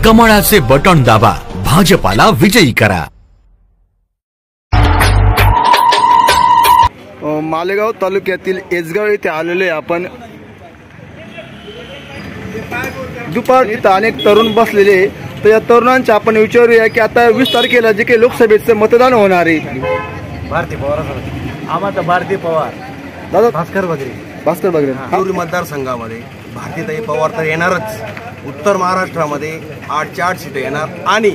कमळाचे बटण दाबा, भाजपाला विजयी करा। मालेगाव तालुक्यातील एजगाव येथे आलेले आपण दुपार इथं अनेक तरुण बसलेले, तर या तरुणांच्या आपण विचारूया की आता 20 तारखेला जे काही लोकसभेचं मतदान होणार आहे, भारती पवार आम्हाला भारती पवार दादा भास्कर बगरे पूर्व मतदारसंघामध्ये भारतीताई पवार तर येणारच। उत्तर महाराष्ट्रामध्ये 8 सीट येणार आणि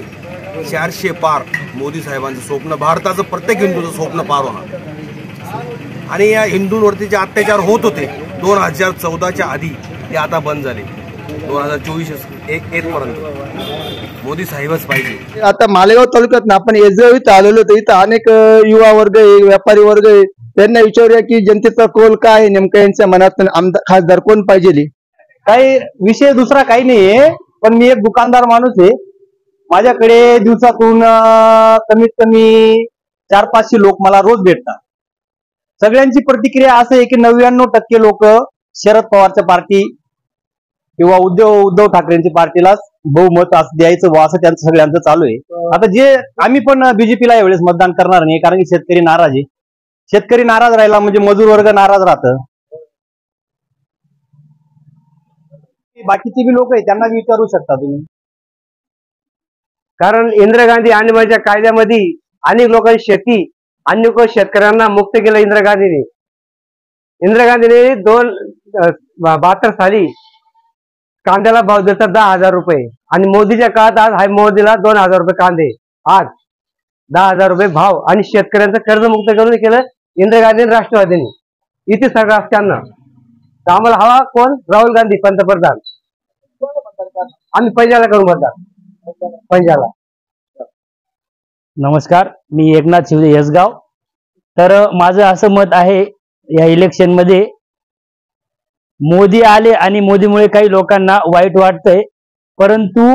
400 पार। मोदी साहेबांचं स्वप्न, भारताचं प्रत्येक हिंदूचं स्वप्न पार होणार। आणि या हिंदूंवरती जे अत्याचार होत होते 2014च्या आधी, ते आता बंद झाले। 2024 पर्यंत मोदी साहेबच पाहिजे। आता मालेगाव तालुक्यात आपण एजगाव इथं आलेलो, तर इथं अनेक युवा वर्ग आहे, व्यापारी वर्ग आहे, त्यांना विचारूया की जनतेचा कौल काय आहे, नेमकं यांच्या मनात आमदार खासदार कोण पाहिजे। काही विषय दुसरा काही नाहीये, पण मी एक दुकानदार माणूस आहे। माझ्याकडे दिवसातून कमीत कमी 400-500 लोक मला रोज भेटतात। सगळ्यांची प्रतिक्रिया असं आहे की 99% लोक शरद पवारच्या पार्टी किंवा उद्धव ठाकरेंच्या पार्टीलाच बहुमत द्यायचं असं त्यांचं सगळ्यांचं चालू आहे। आता जे आम्ही पण बीजेपीला यावेळेस मतदान करणार नाही, कारण की शेतकरी नाराज आहे। शेतकरी नाराज राहिला म्हणजे मजूर वर्ग नाराज राहतं। बाकीचे बी लोक आहे त्यांना विचारू शकता तुम्ही, कारण इंदिरा गांधी आणीबाणीच्या कायद्यामध्ये अनेक लोकांची शेती, अनेक शेतकऱ्यांना मुक्त केलं इंदिरा गांधीने। इंदिरा गांधीने 72 साली कांद्याला भाव देतात 10,000 रुपये, आणि मोदीच्या काळात आज हाय मोदीला 2,000 रुपये कांदे, आज 10,000 रुपये भाव, आणि शेतकऱ्यांचं कर्जमुक्त करून केलं इंदिरा गांधीने, राष्ट्रवादीने। इथे सगळं असताना तर आम्हाला हवा कोण? राहुल गांधी पंतप्रधान। आम्ही पंजाला करू मतदान, पंजाला। नमस्कार, मी एकनाथ शिवदे यसगाव। तर माझं असं मत आहे, या इलेक्शन मध्ये मोदी आले आणि मोदीमुळे काही लोकांना वाईट वाटतंय, परंतु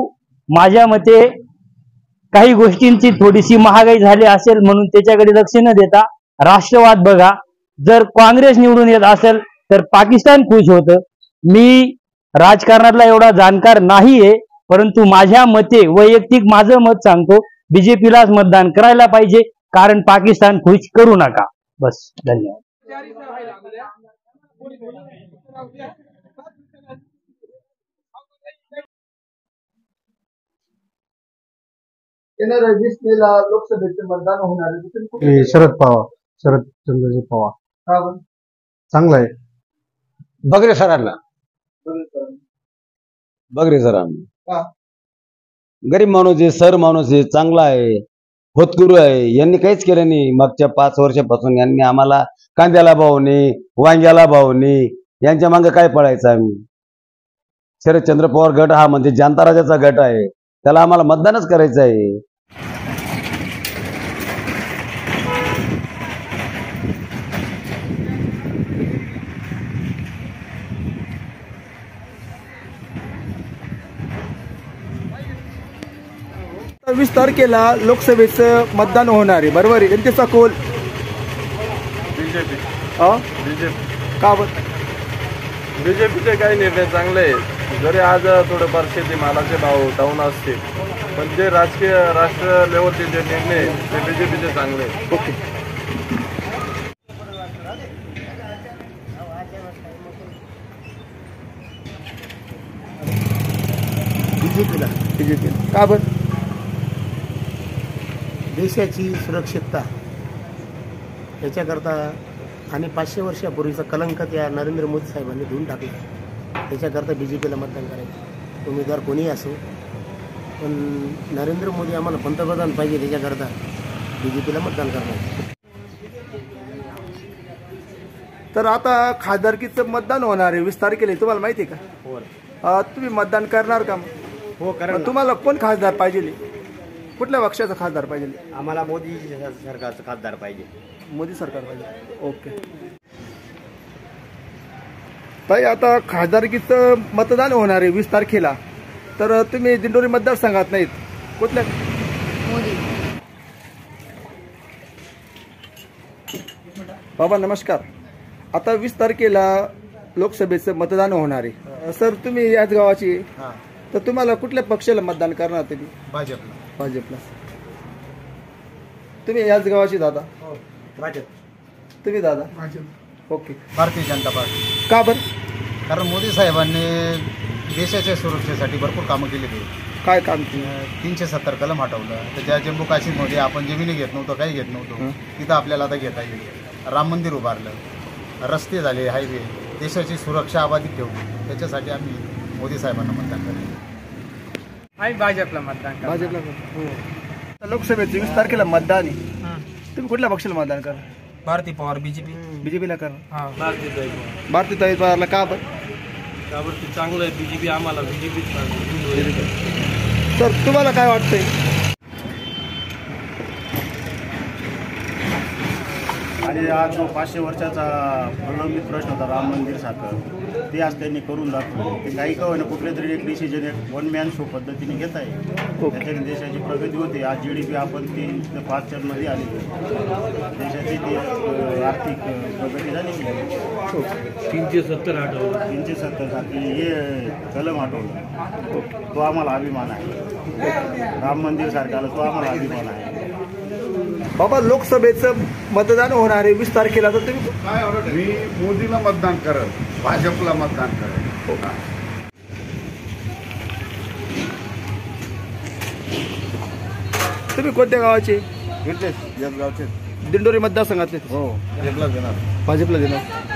माझ्या मते काही गोष्टींची थोडीशी महागाई झाली असेल म्हणून त्याच्याकडे लक्ष न देता राष्ट्रवाद बघा। जर काँग्रेस निवडून येत असेल तर पाकिस्तान खुश होतं। मी राजकारणातला एवढा जाणकार नाहीये, परंतु माझ्या मते वैयक्तिक माझं मत सांगतो, बीजेपीलाच मतदान करायला पाहिजे, कारण पाकिस्तान खुश करू नका। बस, धन्यवाद। येणाऱ्या 20 मेला लोकसभेचे मतदान होणार आहे। शरद चंद्रजी पवार चांगला आहे। बगरे सरांना गरीब माणूस आहे, सर माणूस आहे, चांगला आहे, होतकरू आहे। यांनी काहीच केलं नाही मागच्या 5 वर्षापासून। यांनी आम्हाला कांद्याला भाव नाही, वांग्याला भाव नाही, यांच्या मागे काय पडायचं आम्ही? शरदचंद्र पवार गट हा म्हणजे जनता राजाचा गट आहे, त्याला आम्हाला मतदानच करायचं आहे। तर 20 तारखेला लोकसभेचं मतदान होणार आहे, बरोबर आहे? जनतेचा कौल बीजेपी। का बरं? बीजेपीचे काही निर्णय चांगले आहेत, जरी आज थोडेफार शेती मालाचे भाव डाऊन असतील, पण जे राष्ट्र लेवलचे जे निर्णय ते बीजेपीचे चांगले आहेत। ओके, बीजेपीला का बरं? देशाची सुरक्षितता याच्याकरता, आणि 500 वर्षापूर्वीचा कलंक त्या नरेंद्र मोदी साहेबांनी धुवून टाकला, त्याच्याकरता बीजेपीला मतदान करायचं। उमेदवार कोणीही असो, पण नरेंद्र मोदी आम्हाला पंतप्रधान पाहिजे, त्याच्याकरता बीजेपीला मतदान करायचं। तर आता खासदारकीचं मतदान होणार आहे 20 तारखेला, तुम्हाला माहिती आहे का? तुम्ही मतदान करणार का? हो, कारण तुम्हाला कोण खासदार पाहिजे? कुठल्या पक्षाचा खासदार पाहिजे? आम्हाला मोदी सरकारचा खासदार पाहिजे। मोदी सरकार पाहिजे। ओके ताई, आता खासदारकीचं मतदान होणार आहे 20 तारखेला, तर तुम्ही दिंडोरी मतदारसंघात नाहीत, कुठल्या? मोदी। बाबा नमस्कार, आता 20 तारखेला लोकसभेचं मतदान होणार आहे। सर तुम्ही याच गावाची, तर तुम्हाला कुठल्या पक्षाला मतदान करणार तुम्ही? भाजपला. तुम्ही याच गावाची दादा? तुम्ही दादा? ओके. भारतीय जनता पार्टी. का बरं? कारण मोदी साहेबांनी देशाच्या सुरक्षेसाठी भरपूर कामं केलेली आहेत. काय काम केलं? 370 कलम हटवलं. तर ज्या जम्मू काश्मीरमध्ये आपण जमिनी घेत नव्हतो, काही घेत नव्हतो, तिथं आपल्याला आता घेता येईल. राम मंदिर उभारलं, रस्ते झाले, हायवे, देशाची सुरक्षा अबाधित ठेवली. त्याच्यासाठी आम्ही मोदी साहेबांना मतदान करतो. आम्ही भाजपला मतदान करतो. भाजपला. हो. लोकसभेत 20 तारखेला मतदान आहे. तुम्ही कुठल्या पक्षाला मतदान करा? भारती पवार बीजेपी. बीजेपीला करा. हा भारतीय पवारला का बरं? त्यावरती चांगलं आहे बीजेपी. आम्हाला बीजेपी. सर तुम्हाला काय वाटतंय? आणि आज जो 500 वर्षाचा प्रलंबित प्रश्न होता राम मंदिर सारखं, ते आज त्यांनी करून दाखवलं. ते काही का होईना कुठले तरी एक डिसिजन एक वन मॅन शो पद्धतीने घेत आहे. त्याच्याने देशाची प्रगती होते. आज GDP आपण 3 ते 5 मध्ये आली. देशाची ती आर्थिक प्रगती झालेली आहे. 370 आठवलं. 370 साठी हे कलम आठवलं. तो आम्हाला अभिमान आहे. राम मंदिर सारखाला तो आम्हाला अभिमान आहे. बाबा लोकसभेचं मतदान होणार आहे 20 तारखेला. तर तुम्ही? मी मोदीला मतदान करत, भाजपला मतदान करत. तुम्ही कोणत्या गावाचे? घेतले याच गावचे. दिंडोरी मतदारसंघातले. हो, भाजपला देणार. भाजपला देणार.